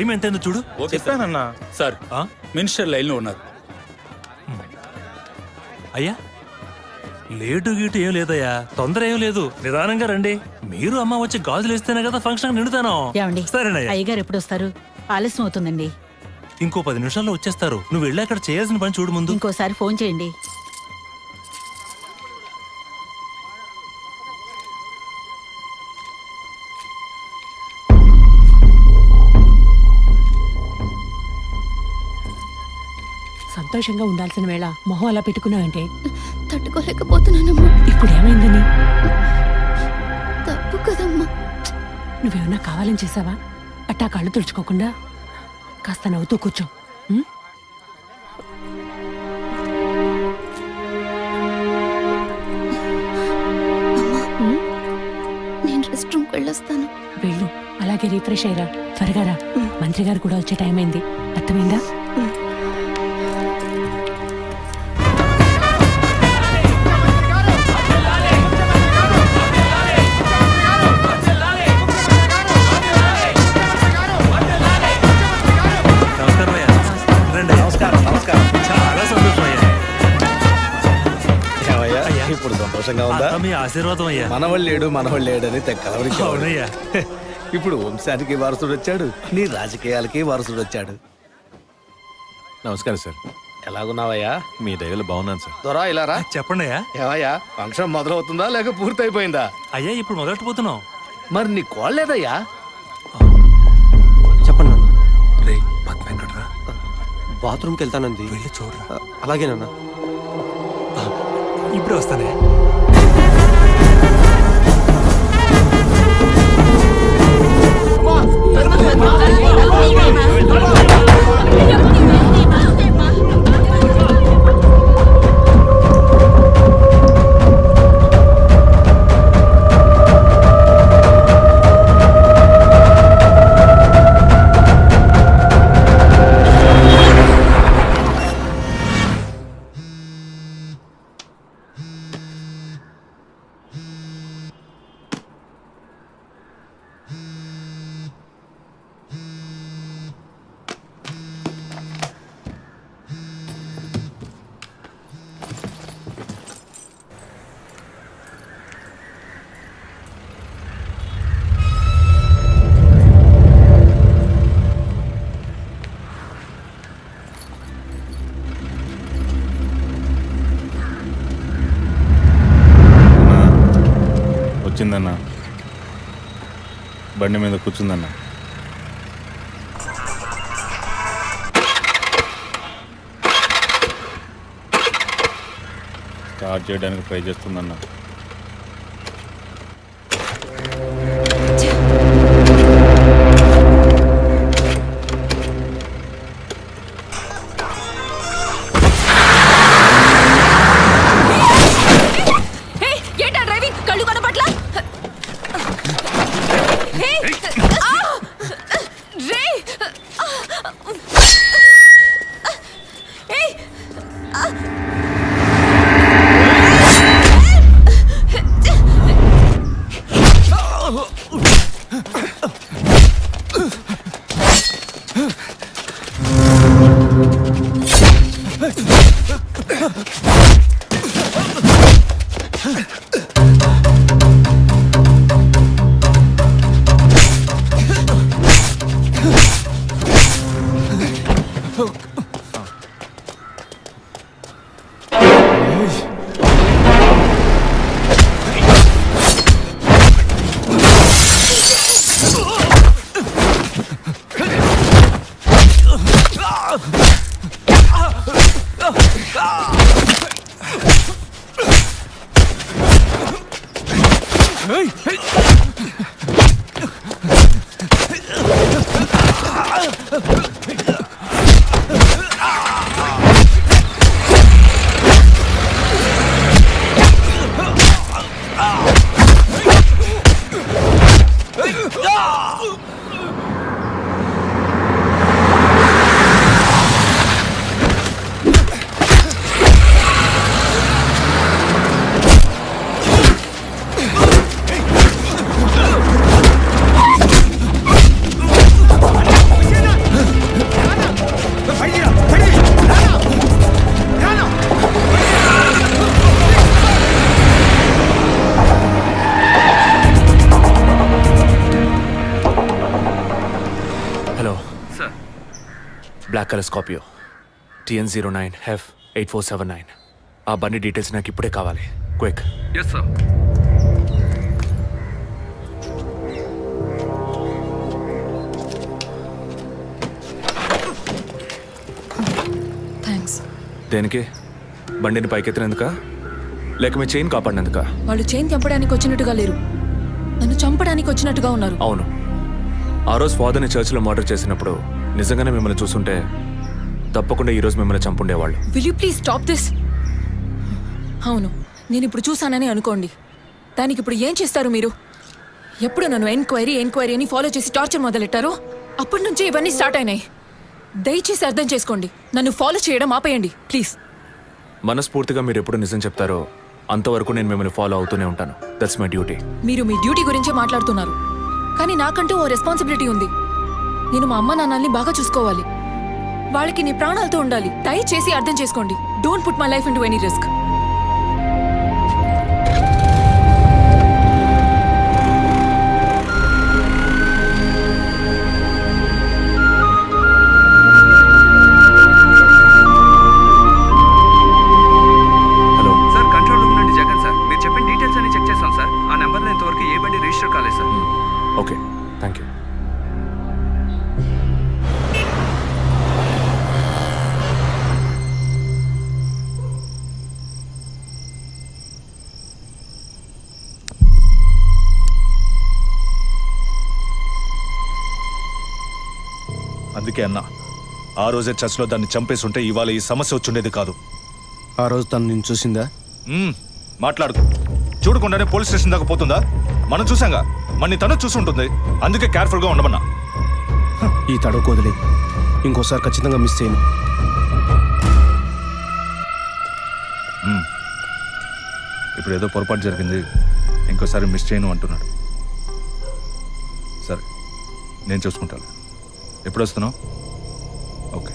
Time ఎంతైందో చూడు. చెప్పానన్నా. Sir minister లైన్లో ఉన్నారు. అయ్యా లేటు గీటు ఏం లేదయ్యా, తొందర ఏం లేదు, నిదానంగా రండి. మీరు అమ్మ వచ్చి గాజులు ఇస్తేనే కదా ఫంక్షన్ నిండుతాను. సరేనయ్యా. అయ్యగారు ఎప్పుడు వస్తారు? ఆలస్యం అవుతుందండి. ఇంకో 10 నిమిషాల్లో వచ్చేస్తారు. నువ్వు వెళ్ళి అక్కడ చేయాల్సిన పని చూడు ముందు. ఇంకోసారి ఫోన్ చేయండి. సంతోషంగా ఉండాల్సిన వేళ మొహం అలా పెట్టుకున్నావంటే తట్టుకోలేకపోతున్నానమ్మా. ఇప్పుడు ఏమైందని? తప్పు కదమ్మా. నువ్వేమన్నా కావాలని చేసావా? అట్టా కళ్ళు తుడుచుకోకుండా కాస్త నవ్వుతూ కూర్చో. నేను రెస్ట్ రూమ్కి వెళ్ళొస్తాను. వెళ్ళు, అలాగే రిఫ్రెష్ అయ్యరా. త్వరగా రా, మంత్రి గారు కూడా వచ్చే టైం అయింది. అర్థమైందా? చాలా సంతోషం అయ్యా. ఇప్పుడు సంతోషంగా ఉందా? మీ ఆశీర్వాదం అయ్యా. మనవాళ్ళు లేడు అని తెక్కలవరికి. అవునయ్యా. ఇప్పుడు వంశానికి వారసుడు వచ్చాడు, నీ రాజకీయాలకి వారసుడు వచ్చాడు. నమస్కారం సార్. ఎలాగున్నావయ్యా? మీ దయలో బాగున్నాను సార్. దొరా ఇలా రా. చెప్పండి అయ్యా. ఏవయ్యా, ఫంక్షన్ మొదలవుతుందా లేక పూర్తయిపోయిందా? అయ్యా ఇప్పుడు మొదలెట్టబోతున్నాం. మరి నీ కోళ్ళేదయ్యా? చెప్పండి నాన్న. రే పద్మ ఎక్కడరా? బాత్రూమ్కి వెళ్తానంది. వెళ్ళి చూడరా. అలాగేనన్నా. ఇప్పుడు వస్తానే. వచ్చిందన్నా, బండి మీద కూర్చుందన్నా. స్టార్ట్ చేయడానికి ట్రై చేస్తుందన్నా. Colour Scorpio TN09F8479. ఆ బండి డీటెయిల్స్ నాకు ఇప్పుడే కావాలి. క్విక్. Yes sir. థ్యాంక్స్. దేనికి? బండిని పైకెత్తినందుక లేక మీ చైన్ కాపాడినందుక? వాళ్ళు చైన్ తెంపడానికి వచ్చినట్టుగా లేరు, నన్ను చంపడానికి వచ్చినట్టుగా ఉన్నారు. అవును, ఆ రోజు ఫాదర్ని చర్చిలో మర్డర్ చేసినప్పుడు నిజంగానే మిమ్మల్ని చూసుంటే తప్పకుండా ఈరోజు మిమ్మల్ని చంపుండేవాళ్ళు. Will you please stop this? అవును, నేను ఇప్పుడు చూసానని అనుకోండి. దానికి ఇప్పుడు ఏం చేస్తారు మీరు? ఎప్పుడు నన్ను ఎంక్వైరీ అని ఫాలో చేసి టార్చర్ మొదలెట్టారో అప్పటి నుంచే ఇవన్నీ స్టార్ట్ అయినాయి. దయచేసి అర్థం చేసుకోండి, నన్ను ఫాలో చేయడం ఆపేయండి ప్లీజ్. మనస్ఫూర్తిగా మీరు ఎప్పుడు నిజం చెప్తారో అంతవరకు నేను మిమ్మల్ని ఫాలో అవుతూనే ఉంటాను. That's my duty. మీరు మీ డ్యూటీ గురించే మాట్లాడుతున్నారు, కానీ నాకంటూ ఓ రెస్పాన్సిబిలిటీ ఉంది. నేను మా అమ్మ నాన్నల్ని బాగా చూసుకోవాలి, వాళ్ళకి నీ ప్రాణాలతో ఉండాలి. దయచేసి అర్థం చేసుకోండి. Don't put my life into any risk. Hello sir, control room నుండి జగన్ సార్. మీరు చెప్పిన డీటెయిల్స్ అన్ని చెక్ చేశాం సార్. ఆ నెంబర్లో ఇంతవరకు ఏ బండి రిజిస్టర్ కాలేదు సార్. Okay, thank you. అందుకే అన్నా, ఆ రోజే చర్చ్లో దాన్ని చంపేసి ఉంటే ఇవాళ ఈ సమస్య వచ్చుండేది కాదు. ఆ రోజు తను నిన్ను చూసిందా? మాట్లాడుకో. చూడకుండానే పోలీస్ స్టేషన్ దాకా పోతుందా? మనం చూసాంగా, మన తను చూసి ఉంటుంది. అందుకే కేర్ఫుల్గా ఉండమన్నా. ఈ తడవ వదిలే, ఇంకోసారి ఖచ్చితంగా మిస్ చేయను. ఇప్పుడు ఏదో పొరపాటు జరిగింది, ఇంకోసారి మిస్ చేయను అంటున్నాడు. సరే, నేను చూసుకుంటాను. ఎప్పుడు వస్తున్నావు? ఓకే.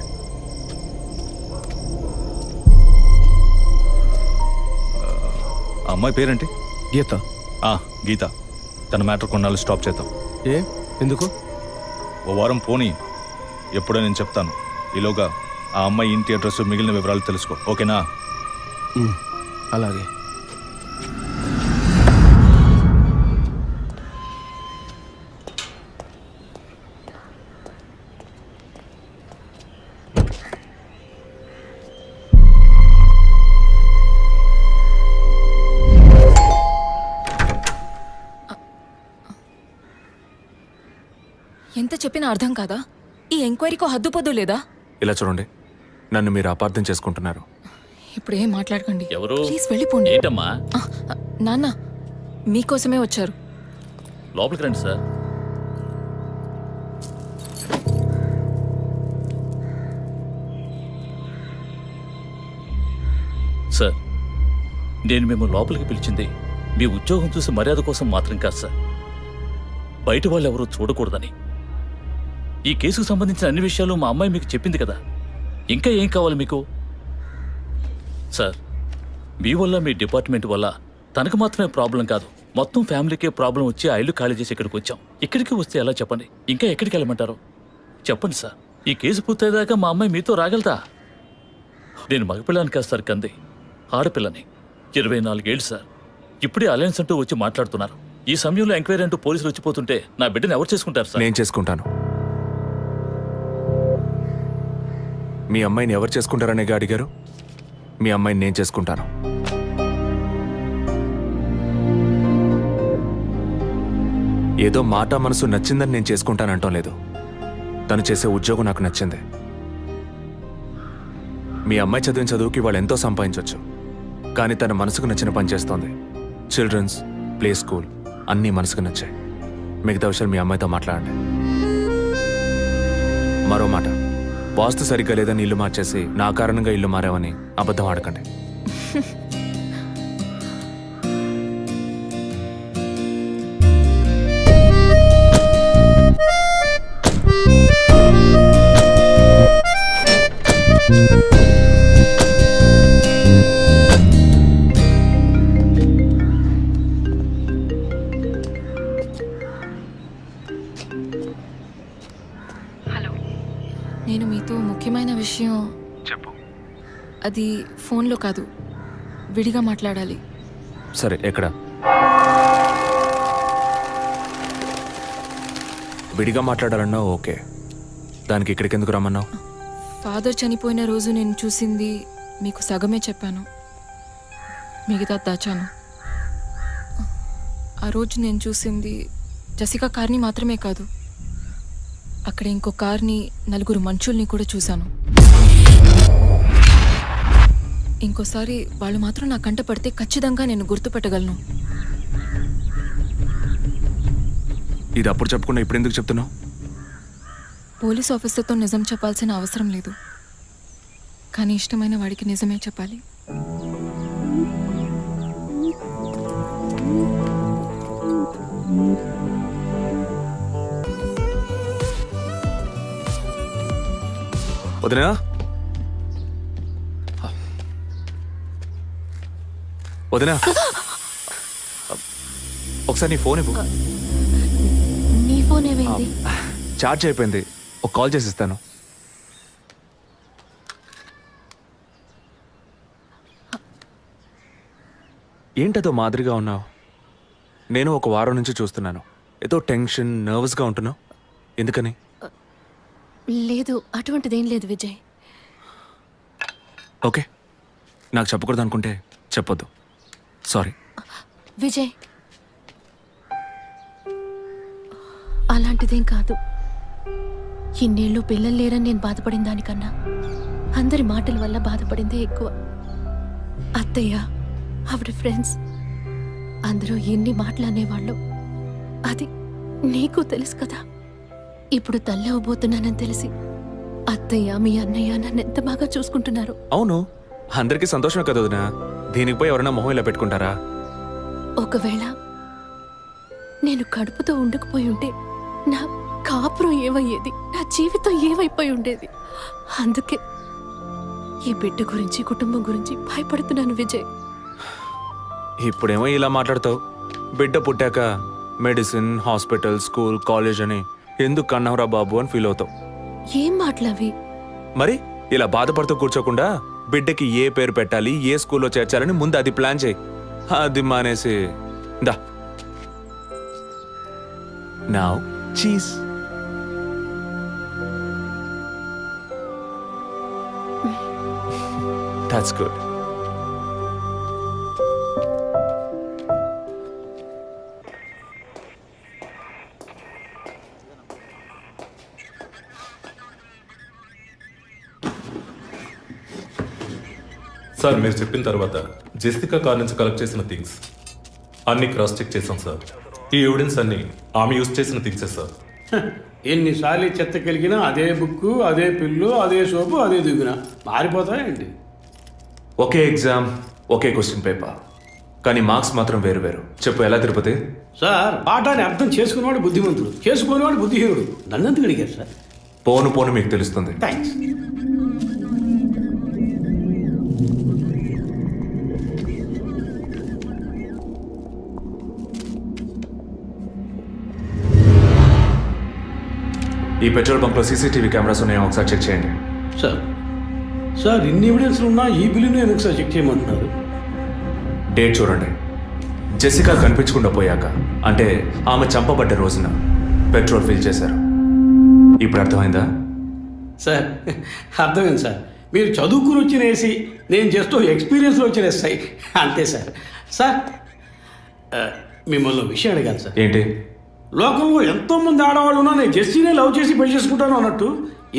ఆ అమ్మాయి పేరేంటి? గీత. గీత. తన మ్యాటర్ కొన్నాళ్ళు స్టాప్ చేద్దాం. ఏ ఎందుకు? ఓ వారం పోనీ, ఎప్పుడో నేను చెప్తాను. ఈలోగా ఆ అమ్మాయి ఇంటి అడ్రస్, మిగిలిన వివరాలు తెలుసుకో. ఓకేనా? అలాగే. ఎంత చెప్పినా అర్థం కాదా? ఈ ఎంక్వైరీకో హద్దుపొద్దు లేదా? ఇలా చూడండి, నన్ను మీరు అపార్థం చేసుకుంటున్నారు. ఇప్పుడు ఏం మాట్లాడకండి. ఎవరు? ప్లీజ్ వెళ్ళిపోండి. ఏంటమ్మా? నాన్న మీకోసమే వచ్చారు. లోపలికి రండి సార్. సార్, నేను మిమ్మల్ని లోపలికి పిలిచింది మీ ఉద్యోగం చూసి మర్యాద కోసం మాత్రం కాదు సార్. బయట వాళ్ళు ఎవరూ చూడకూడదని. ఈ కేసుకు సంబంధించిన అన్ని విషయాలు మా అమ్మాయి మీకు చెప్పింది కదా. ఇంకా ఏం కావాలి మీకు? సార్, మీ వల్ల, మీ డిపార్ట్మెంట్ వల్ల తనకు మాత్రమే ప్రాబ్లం కాదు, మొత్తం ఫ్యామిలీకే ప్రాబ్లం వచ్చి ఆ ఇల్లు ఖాళీ చేసి ఇక్కడికి వచ్చాం. ఇక్కడికి వస్తే ఎలా చెప్పండి? ఇంకా ఎక్కడికి వెళ్ళమంటారు చెప్పండి సార్. ఈ కేసు పూర్తయ్యేదాకా మా అమ్మాయి మీతో రాగలదా? నేను మగపిల్లని కాదు సార్, కంది ఆడపిల్లని. 24 ఏళ్ళు సార్. ఇప్పుడే అలయన్స్ అంటూ వచ్చి మాట్లాడుతున్నారు. ఈ సమయంలో ఎంక్వైరీ అంటూ పోలీసులు వచ్చిపోతుంటే నా బిడ్డను ఎవరు చేసుకుంటారు సార్? నేను చేసుకుంటాను. మీ అమ్మాయిని ఎవరు చేసుకుంటారనేగా అడిగారు. మీ అమ్మాయిని నేను చేసుకుంటాను. ఏదో మాట మనసు నచ్చిందని నేను చేసుకుంటానంటం లేదు. తను చేసే ఉద్యోగం నాకు నచ్చింది. మీ అమ్మాయి చదివిన చదువుకి వాళ్ళు ఎంతో సంపాదించవచ్చు, కానీ తన మనసుకు నచ్చిన పని చేస్తోంది. చిల్డ్రన్స్ ప్లే స్కూల్ అన్నీ మనసుకు నచ్చాయి. మిగతా విషయాలు మీ అమ్మాయితో మాట్లాడండి. మరో మాట, వాస్తు సరిగ్గా లేదని ఇల్లు మార్చేసి నా కారణంగా ఇల్లు మారావని అబద్ధం ఆడకండి. నేను మీతో ముఖ్యమైన అది ఫోన్లో కాదు, విడిగా మాట్లాడాలి. సరే ఎక్కడ? విడిగా మాట్లాడాలన్నావు, ఓకే. దానికి ఇక్కడికి ఎందుకు రమ్మన్నావు? ఫాదర్ చనిపోయిన రోజు నేను చూసింది మీకు సగమే చెప్పాను, మిగతా దాచాను. ఆ రోజు నేను చూసింది జసికా కార్ని మాత్రమే కాదు, అక్కడ ఇంకో కార్ని, 4 మనుషుల్ని కూడా చూశాను. ఇంకోసారి వాళ్ళు మాత్రం నా కంట పడితే ఖచ్చితంగా నేను గుర్తుపెట్టగలను. ఇది అప్పుడు చెప్పకుండా ఇప్పుడు ఎందుకు చెప్తున్నావు? పోలీస్ ఆఫీసర్తో నిజం చెప్పాల్సిన అవసరం లేదు, కానీ ఇష్టమైన వాడికి నిజమే చెప్పాలి. వదినా, వదినా, ఒకసారి నీ ఫోన్ ఇవ్వు. నీ ఫోన్ ఏమైంది? ఛార్జ్ అయిపోయింది, ఒక కాల్ చేసి ఇస్తాను. ఏంటదో మాదిరిగా ఉన్నావు? నేను ఒక వారం నుంచి చూస్తున్నాను, ఏదో టెన్షన్, నర్వస్గా ఉంటున్నావు. ఎందుకని? లేదు, అటువంటిదేం లేదు విజయ్. ఓకే, నాకు చెప్పకూడదు అనుకుంటే చెప్పొద్దు, సారీ. విజయ్, అలాంటిదేం కాదు. ఇన్నేళ్ళు పిల్లలు లేరని నేను బాధపడిన దానికన్నా అందరి మాటల వల్ల బాధపడిందే ఎక్కువ. అత్తయ్య, ఆవిడ ఫ్రెండ్స్ అందరూ ఎన్ని మాటలు అనేవాళ్ళు, అది నీకు తెలుసు కదా. ఇప్పుడు తల్లి అవ్వబోతున్నానని తెలిసి అత్తయ్య, మీ అన్నయ్య నన్ను ఎంత బాగా చూసుకుంటున్నారు. అవును, అందరికీ సంతోషమే కదా వదినా. దీనికి పోయి ఎవరైనా మొహం ఇలా పెట్టుకుంటారా? ఒకవేళ నేను కడుపుతో ఉండకపోయి ఉంటే నా కాపురం ఏమయ్యేది, నా జీవితం ఏమైపోయి ఉండేది. అందుకే ఈ బిడ్డ గురించి, కుటుంబం గురించి భయపడుతున్నాను విజయ్. ఇప్పుడేమో ఇలా మాట్లాడతావు, బిడ్డ పుట్టాక మెడిసిన్, హాస్పిటల్, స్కూల్, కాలేజ్ అని ఎందుకు కన్నావురా బాబు అని ఫీల్ అవుతావు. ఏం మాటలవి? మరి ఇలా బాధపడుతూ కూర్చోకుండా బిడ్డకి ఏ పేరు పెట్టాలి, ఏ స్కూల్లో చేర్చాలని ముందు అది ప్లాన్ చేయి. అది మానేసి దా now cheese. That's good. Sir, మీరు చెప్పిన తర్వాత జెసికా కార్ నుంచి కలెక్ట్ చేసిన థింగ్స్ అన్ని క్రాస్ చెక్ చేశాం సార్. ఈ ఎవిడెన్స్ అన్ని ఆమె యూజ్ చేసిన థింగ్సే సార్. ఎన్నిసార్లు చెత్త కలిగినా అదే బుక్కు, అదే పిల్లు, అదే సోపు, అదే దిగున మారిపోతాయండి. ఒకే ఎగ్జామ్, ఒకే క్వశ్చన్ పేపర్, కానీ మార్క్స్ మాత్రం వేరు వేరు. చెప్పు ఎలా తిరుపతి? సార్, పాఠాన్ని అర్థం చేసుకునేవాడు బుద్ధిమంతుడు, చేసుకునేవాడు బుద్ధిహీనుడు. నన్నెందుకు అడిగారు సార్? పోను పోను మీకు తెలుస్తుంది. థ్యాంక్స్. ఈ పెట్రోల్ బంక్లో సీసీటీవీ కెమెరాస్ ఉన్నాయో ఒకసారి చెక్ చేయండి. సార్, సార్ ఇన్ని ఎవిడెన్స్ ఉన్నా ఈ బిల్లును ఎందుకు సార్ చెక్ చేయమంటున్నారు? డేట్ చూడండి. జెసికా కనిపించకుండా పోయాక, అంటే ఆమె చంపబడ్డ రోజున పెట్రోల్ ఫిల్ చేశారు. ఇప్పుడు అర్థమైందా? సార్, అర్థమైంది సార్. మీరు చదువుకుని వచ్చిన ఏసీ, నేను జస్ట్ ఎక్స్పీరియన్స్లో వచ్చిన ఎస్ఐ, అంతే సార్. సార్, మిమ్మల్ని విషయం అడిగాను సార్. ఏంటి? లోకంలో ఎంతోమంది ఆడవాళ్ళు ఉన్నా నేను జెస్సీనే లవ్ చేసి పెళ్లి చేసుకుంటాను అన్నట్టు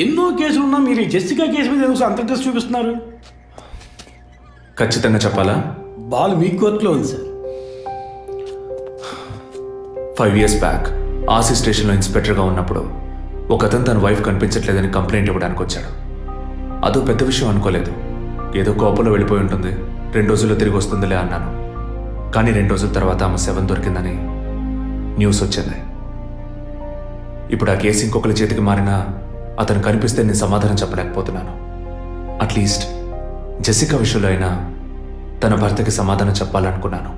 ఎన్నో కేసులు ఉన్నా మీరు ఈ జెస్సికా కేసు మీద ఎందుకు అంత ఇంట్రెస్ట్ చూపిస్తున్నారు? ఖచ్చితంగా చెప్పాలా? బాల్ మీ కోర్టులో ఉంది సార్. 5 years బ్యాక్ ఆర్సీ స్టేషన్లో ఇన్స్పెక్టర్గా ఉన్నప్పుడు ఒకతను తన వైఫ్ కనిపించట్లేదని కంప్లైంట్ ఇవ్వడానికి వచ్చాడు. అదో పెద్ద విషయం అనుకోలేదు, ఏదో కోపంలో వెళ్ళిపోయి ఉంటుంది, 2 రోజుల్లో తిరిగి వస్తుందిలే అన్నాను. కానీ 2 రోజుల తర్వాత ఆమె శవం దొరికిందని న్యూస్ వచ్చింది. ఇప్పుడు ఆ కేసు ఇంకొకరి చేతికి మారినా అతను కనిపిస్తే నేను సమాధానం చెప్పలేకపోతున్నాను. అట్లీస్ట్ జెసికా విషయంలో అయినా తన భర్తకి సమాధానం చెప్పాలనుకున్నాను,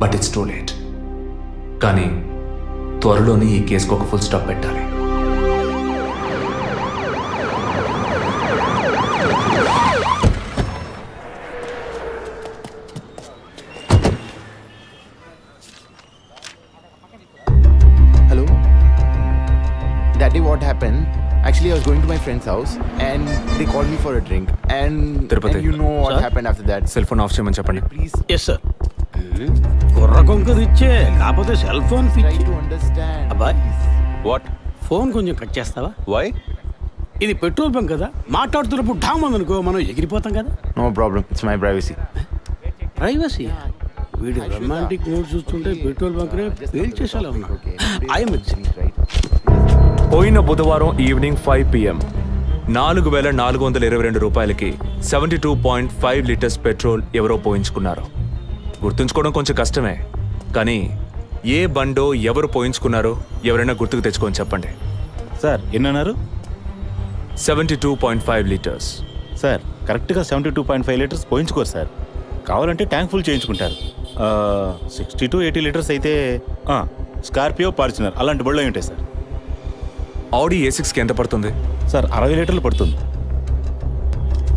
బట్ ఇట్స్ టూ లేట్. కానీ త్వరలోనే ఈ కేసుకు ఒక ఫుల్ స్టాప్ పెట్టాలి. friend's house and they called me for a drink. And Tirupati. you know what Sir? happened after that. Cell phone off చేయమని చెప్పండి. Please yes sir. కుర్ర కొంకది ఇచ్చే కాకపోతే సెల్ ఫోన్ try పిచ్చి. to understand. అబ్బాయ్ what phone కొంచెం cut చేస్తావా? వై? ఇది పెట్రోల్ బంక్ కదా, మాట్లాడుతున్నప్పుడు ఢామ్ అనుకో మనం ఎగిరిపోతాం కదా. No problem. It's my privacy. Privacy. వీడు రొమాంటిక్ మూడ్ చూస్తుంటే పెట్రోల్ బంక్ నే పేల్చేసేలా ఉన్నాడు. I'm Right. పోయిన బుధవారం ఈవినింగ్ 5 PM 4,422 రూపాయలకి 72.5 లీటర్స్ పెట్రోల్ ఎవరో పోయించుకున్నారు. గుర్తుంచుకోవడం కొంచెం కష్టమే, కానీ ఏ బండో ఎవరు పోయించుకున్నారో ఎవరైనా గుర్తుకు తెచ్చుకొని చెప్పండి. సార్ ఎన్నన్నారు? 72.5 లీటర్స్. సార్ కరెక్ట్గా 72.5 లీటర్స్ పోయించుకోరు సార్. కావాలంటే ట్యాంక్ ఫుల్ చేయించుకుంటారు. 60 to 80 లీటర్స్ అయితే స్కార్పియో, ఫార్చునర్ అలాంటి బళ్ళు ఉంటాయి సార్. ఆడి A6కి ఎంత పడుతుంది? సార్ 60 లీటర్లు పడుతుంది.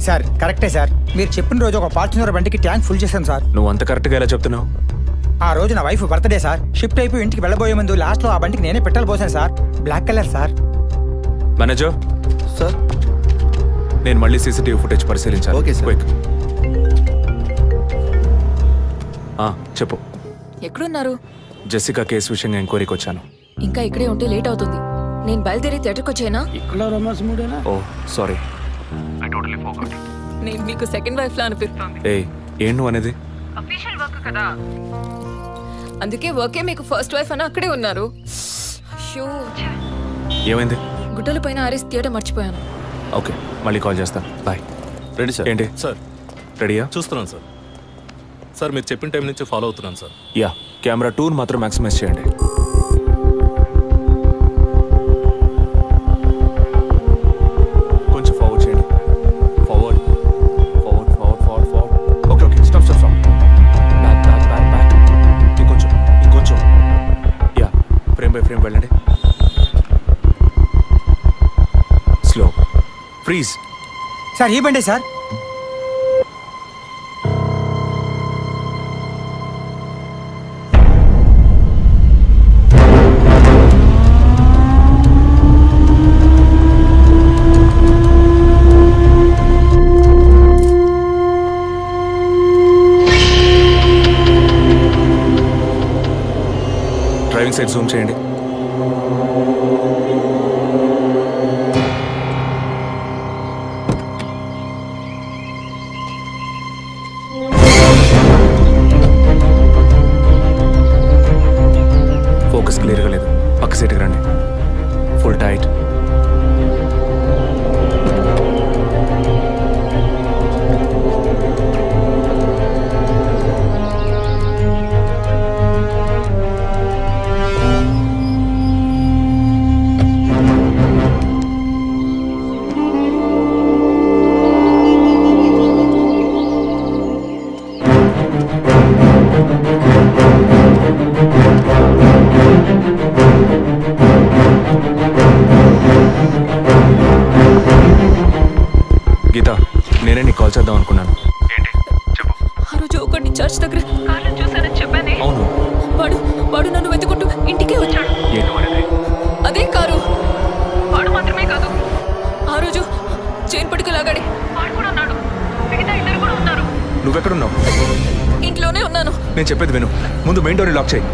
సార్ కరెక్టే సార్. మీరు చెప్పిన రోజు ఒక ఫార్చునర్ బండికి ట్యాంక్ ఫుల్ చేశాను సార్. నువ్వు అంత కరెక్ట్గా ఎలా చెప్తున్నావు? ఆ రోజు నా వైఫ్ బర్త్డే సార్. షిఫ్ట్ అయిపోయి ఇంటికి వెళ్ళబోయే ముందు లాస్ట్లో ఆ బండికి నేనే పెట్రోల్ పోసాను sir. Black colour sir. Manager Sir. నేను మళ్ళీ సీసీటీవీ ఫుటేజ్ పరిశీలించాలి. Okay, sir. క్విక్. చెప్పు. ఎక్కడున్నారు? జెసికా కేసు విషయంగా ఎంక్వైరీకి వచ్చాను. ఇంకా ఇక్కడే ఉంటే లేట్ అవుతుంది. నేను బయలుదేరి థియేటర్కి వచ్చేనా? ఇక్కడ రొమాన్స్ మూడేనా? ఓ సారీ. నేను మీకు సెకండ్ వైఫ్ లా అనిపిస్తుంది. ఏం నువ్వు అనేది? అందుకే వర్కే మీకు ఫస్ట్ వైఫ్ అని అక్కడే ఉన్నారు. అయ్యో, ఏమైంది? గుడ్డల పైన ఆరేసి థియేటర్ మర్చిపోయాను. ఓకే, మళ్ళీ కాల్ చేస్తాను. బాయ్. Ready sir. ఏంటి? సార్ రెడీయా? చూస్తున్నాను సార్. సార్ మీరు చెప్పిన టైం నుంచి ఫాలో అవుతున్నాను సార్. యా, కెమెరా 2 మాత్రం మ్యాక్సిమైజ్ చేయండి. కొంచెం ఫార్వర్డ్ చేయండి. Forward forward forward forward forward. Okay okay, stop stop stop. Back back back back. ఇంకొంచెం ఇంకొంచెం. యా, ఫ్రేమ్ బై ఫ్రేమ్ వెళ్ళండి. స్లో. ఫ్రీజ్. సార్ ఈ బండే సార్. డ్రైవింగ్ సైడ్ జూమ్ చేయండి. ఫోకస్ క్లియర్గా లేదు. పక్క సీట్కి రండి. Full tight. గీత, నేనే నీకు కాల్ చేద్దాం అనుకున్నాను. ఏంటి చెప్పు. ఆ రోజు ఒకటి చర్చ్ దగ్గర కార్లో చూసానని చెప్పానే. అవును. వాడు నన్ను వెతుకుంటూ ఇంటికే వచ్చాడు. ఏంటి వాడిది? అదే కారు. వాడు మాత్రమే కాదు, ఆ రోజు చైన్ పట్టుకు లాగాడి వాడు కూడా ఉన్నాడు. మిగతా ఇద్దరు కూడా ఉన్నారు. నువ్వెక్కడున్నావు? ఇంట్లోనే ఉన్నాను. నేను చెప్పేది విను. ముందు మెయిన్ డోర్ని లాక్ చేయి.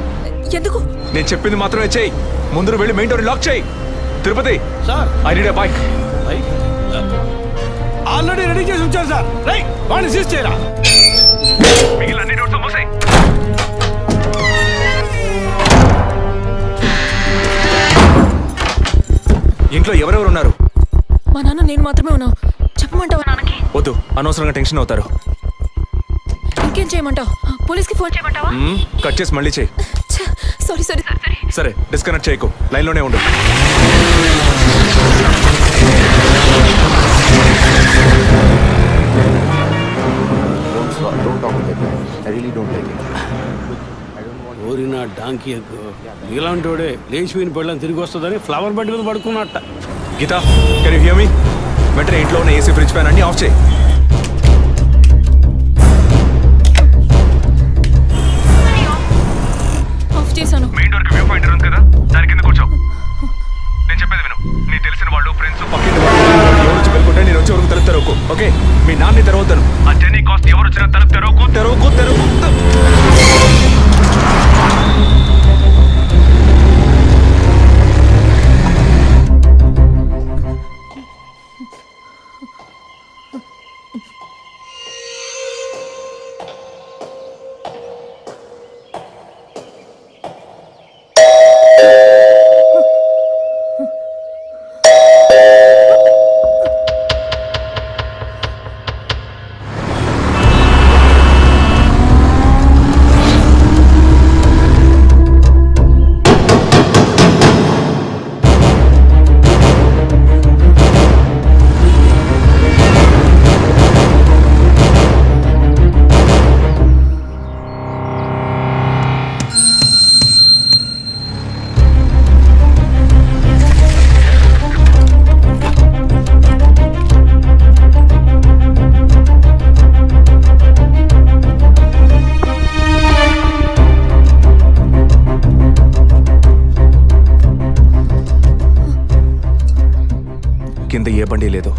ఎందుకు? నేను చెప్పింది మాత్రమే చేయి. ముందు వెళ్ళి మెయిన్ డోర్ని లాక్ చేయి. Tirupati, sir I need a bike. Already ready చేసి ఉంచారు సార్. రైట్, వాడిని సీజ్ చేయరా. మిగిలిన అన్ని డోర్స్ మూసేయ్. ఇంట్లో ఎవరెవరు ఉన్నారు? మా నాన్న నేను మాత్రమే ఉన్నావు. చెప్పమంటావా నాన్నకి? వద్దు, అనవసరంగా టెన్షన్ అవుతారు. ఇంకేం చేయమంటావు? పోలీస్కి ఫోన్ చేయమంటావా? కట్ చేసి మళ్ళీ చేయి. Sorry sorry sorry. సరే, డిస్కనెక్ట్ చేయకు, లైన్లోనే ఉండు. Don't talk with that guy. I really don't like it. ఓరినా డాంకీ ఎగ్గు. ఇలాంటోడే లేచిపోయిన పెళ్ళని తిరిగి వస్తుందని ఫ్లవర్ బెడ్ మీద పడుకున్నట్ట. Geetha, can you hear me? వెంటనే ఇంట్లో ఉన్న ఏసీ, ఫ్రిడ్జ్, ఫ్యాన్ అన్ని ఆఫ్ చేయి. ఆఫ్ చేశాను. మెయిన్ డోర్ కి వ్యూ పాయింటర్ ఉంది కదా, దాని కింద కూర్చో. నేను చెప్పేది విను. నీకు తెలిసిన వాళ్ళు, ఫ్రెండ్స్, పక్కింటి వాళ్ళు ఏ బండి లేదు.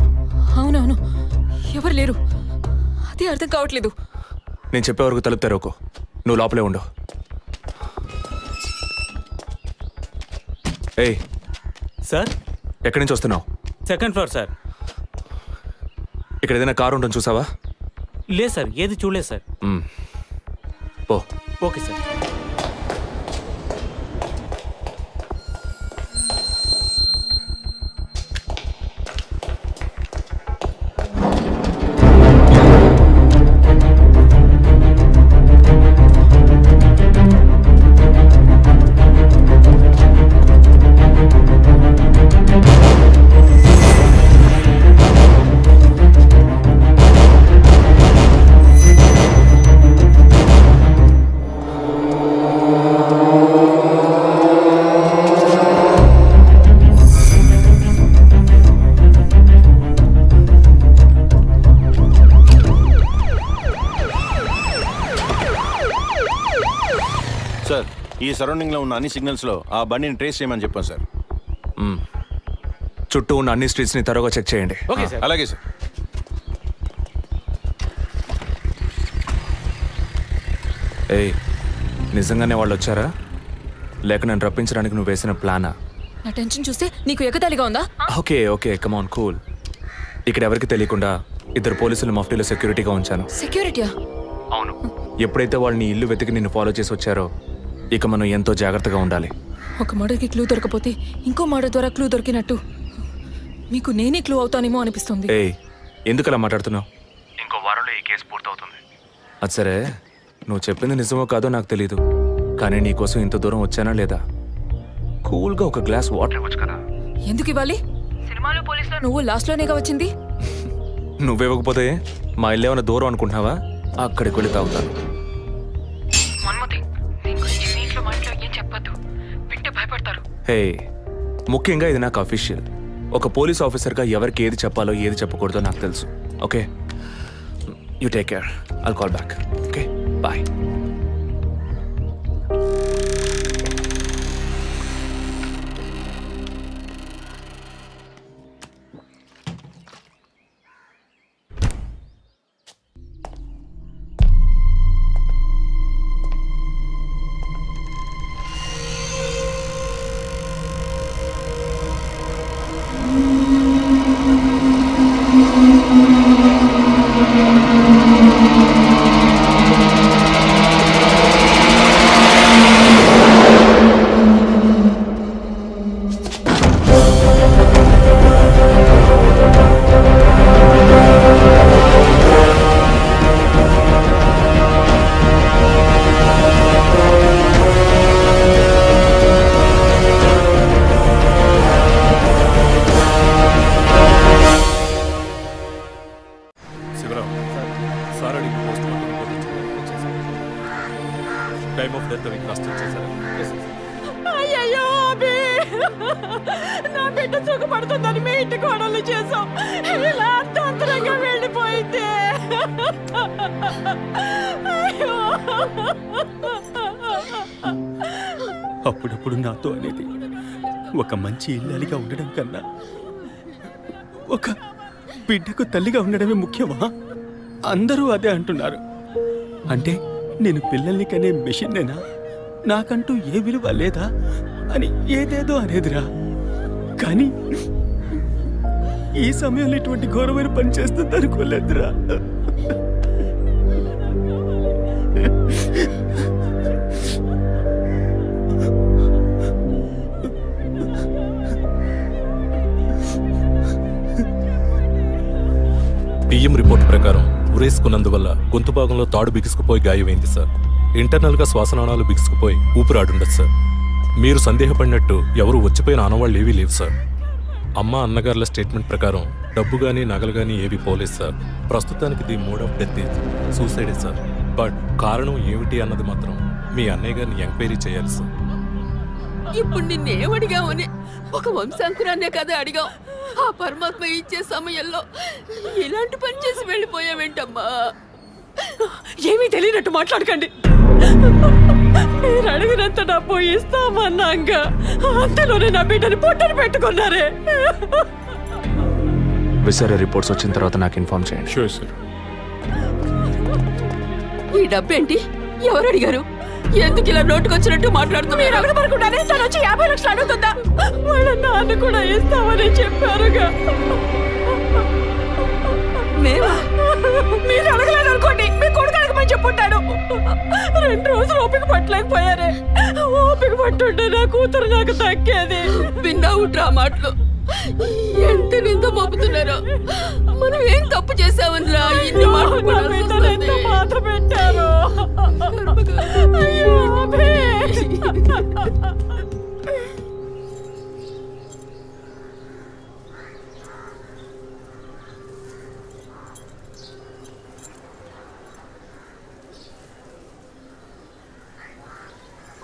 అవునవును, ఎవరు లేరు. అదే అర్థం కావట్లేదు. నేను చెప్పే వరకు తలుపు తెరవకు. నువ్వు లోపలే ఉండు. ఏయ్, సార్, ఎక్కడి నుంచి వస్తున్నావు? Second floor sir. ఇక్కడ ఏదైనా కారు ఉంటుంది చూసావా? లేదు సార్, ఏది చూడలేదు సార్. పో. Okay sir. సార్, ఈ సరౌండింగ్లో ఉన్న అన్ని సిగ్నల్స్లో ఆ బండిని ట్రేస్ చేయమని చెప్పాను సార్. చుట్టూ ఉన్న అన్ని స్ట్రీట్స్ని తరోగా చెక్ చేయండి. Okay sir. అలాగే సార్. ఏయ్, నిజంగానే వాళ్ళు వచ్చారా లేక నన్ను రప్పించడానికి నువ్వు వేసిన ప్లానా? నా టెన్షన్ చూస్తే నీకు ఎగతాళిగా ఉందా? ఓకే ఓకే, కమాన్ కూల్. ఇక్కడ ఎవరికి తెలియకుండా 2 పోలీసులు మఫ్టీలో సెక్యూరిటీగా ఉంచాను. సెక్యూరిటీయా? అవును. ఎప్పుడైతే వాళ్ళని ఇల్లు వెతికి నిన్ను ఫాలో చేసి వచ్చారో ఇక మనం ఎంతో జాగ్రత్తగా ఉండాలి. ఒక మర్డర్కి క్లూ దొరకపోతే ఇంకో మర్డర్ ద్వారా క్లూ దొరికినట్టు మీకు నేనే క్లూ అవుతానేమో అనిపిస్తుంది. ఏయ్, ఎందుకు అలా మాట్లాడుతున్నావు? ఇంకో వారంలో ఈ కేసు పూర్తవుతుంది. అది సరే, నువ్వు చెప్పింది నిజమో కాదో నాకు తెలీదు, కానీ నీకోసం ఇంత దూరం వచ్చానా లేదా? కూల్గా ఒక గ్లాస్ వాటర్ ఇవ్వచ్చు కదా. ఎందుకు ఇవ్వాలి? సినిమాలో పోలీసులో నువ్వు లాస్ట్లోనేగా వచ్చింది. నువ్వివ్వకపోతే మా ఇల్లు ఏమైనా దూరం అనుకుంటున్నావా? అక్కడికి వెళ్ళి తాగుతాను. హే, ముఖ్యంగా ఇది నాకు అఫీషియల్. ఒక పోలీస్ ఆఫీసర్గా ఎవరికి ఏది చెప్పాలో ఏది చెప్పకూడదో నాకు తెలుసు. Okay, you take care. I'll call back. Okay, bye. Time of death cross check చేశారా? అయ్యయ్యో అభి, నా బిడ్డ సుఖపడుతుందని మీ ఇంటి కోడలు చేసాం. ఇలా అర్థంతరంగా వెళ్ళిపోయింది. అయ్యో. అప్పుడప్పుడు నాతో అనేది ఒక మంచి ఇల్లాలిగా ఉండడం కన్నా ఒక బిడ్డకు తల్లిగా ఉండడమే ముఖ్యమా? అందరూ అదే అంటున్నారు. అంటే నేను పిల్లల్ని కనే మెషిన్నేనా? నాకంటూ ఏ విలువ లేదా అని ఏదేదో అనేదిరా. కానీ ఈ సమయంలో ఇటువంటి ఘోరమైన పని చేస్తుంది అనుకోలేదురా. పిఎం రిపోర్ట్ ప్రకారం ఉరేసుకున్నందువల్ల గొంతు భాగంలో తాడు బిగుసుకుపోయి గాయమైంది సార్. ఇంటర్నల్గా శ్వాసనాళాలు బిగుసుకుపోయి ఊపిరాడుండదు సార్. మీరు సందేహపడినట్టు ఎవరు వచ్చిపోయిన ఆనవాళ్ళు ఏవీ లేవు సార్. అమ్మ అన్నగారుల స్టేట్మెంట్ ప్రకారం డబ్బు కానీ నగలు కానీ ఏవి పోలేదు సార్. ప్రస్తుతానికి the mode of death is సూసైడే సార్. బట్ కారణం ఏమిటి అన్నది మాత్రం మీ అన్నయ్య గారిని ఎంక్వైరీ చేయాలి సార్. ఇప్పుడు నిన్నేమడిగామని ఒక వంశాంకురాన్నే కదా అడిగాం. ఆ పరమాత్మ ఇచ్చే సమయంలో ఇలాంటి పని చేసి వెళ్ళిపోయావేంటమ్మా? ఏమీ తెలియనట్టు మాట్లాడకండి. మీరు అడిగినంత డబ్బు ఇస్తామన్నాక అంతలోనే నా బిడ్డని పొట్టని పెట్టుకున్నారే. విసరే రిపోర్ట్స్ వచ్చిన తర్వాత నాకు ఇన్ఫార్మ్ చేయండి. Sure sir. ఈ డబ్బేంటి? ఎవరు అడిగారు? ఎందుకు ఇలా నోటుకొచ్చినట్టు మాట్లాడుతూ మీరు అడగబడకుండానే తను వచ్చి 50 లక్షలు అడుగుతుందా? వాళ్ళ నాన్న కూడా ఇస్తామని చెప్పారుగా. మేమా? మీరు అడగలేదు అనుకోండి, మీ కొడుకు అడగమని చెప్పుంటాడు. 2 రోజులు ఓపిక పట్టలేకపోయారే. ఓపిక పట్టుంటే నా కూతురు నాకు దక్కేది. విన్నావుట్రా మాటలు ఎంత నింద మోపుతున్నారో. మనం ఏం తప్పు చేసామనిరా ఇన్ని మాటలు ఎంత మాత్ర పెట్టారు. అయ్యో అబ్బే.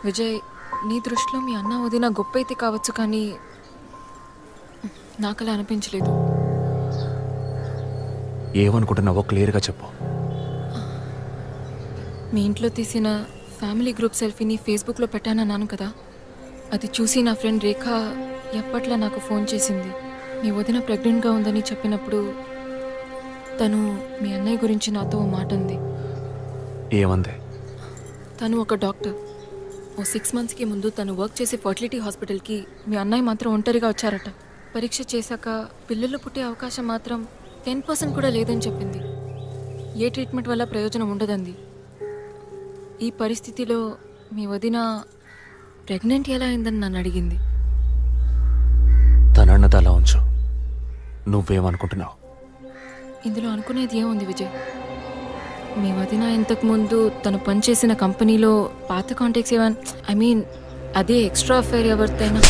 విజయ్, నీ దృష్టిలో మీ అన్న వదిన గొప్ప అయితే కావచ్చు, కానీ నాకలా అనిపించలేదు. ఏమనుకుంటున్నావో క్లియర్గా చెప్పు. మీ ఇంట్లో తీసిన ఫ్యామిలీ గ్రూప్ సెల్ఫీని ఫేస్బుక్లో పెట్టానన్నాను కదా, అది చూసి నా ఫ్రెండ్ రేఖ ఎప్పట్లా నాకు ఫోన్ చేసింది. మీ వదిన ప్రెగ్నెంట్గా ఉందని చెప్పినప్పుడు తను మీ అన్నయ్య గురించి నాతో ఓ మాట అంది. ఏమంది? తను ఒక డాక్టర్. ఓ 6 monthsకి ముందు తను వర్క్ చేసే ఫర్టిలిటీ హాస్పిటల్కి మీ అన్నయ్య మాత్రం ఒంటరిగా వచ్చారట. పరీక్ష చేశాక పిల్లలు పుట్టే అవకాశం మాత్రం 10% కూడా లేదని చెప్పింది. ఏ ట్రీట్మెంట్ వల్ల ప్రయోజనం ఉండదండి. ఈ పరిస్థితిలో మీ వదిన ప్రెగ్నెంట్ ఎలా అయిందని నన్ను అడిగింది. తనన్నది అలా ఉంచు. నువ్వేమనుకుంటున్నావు? ఇందులో అనుకునేది ఏముంది విజయ్? మీ వదిన ఇంతకుముందు తను పనిచేసిన కంపెనీలో పాత కాంటాక్ట్స్ ఏమైనా, ఐ మీన్ అదే ఎక్స్ట్రా అఫైర్ ఎవరితైనా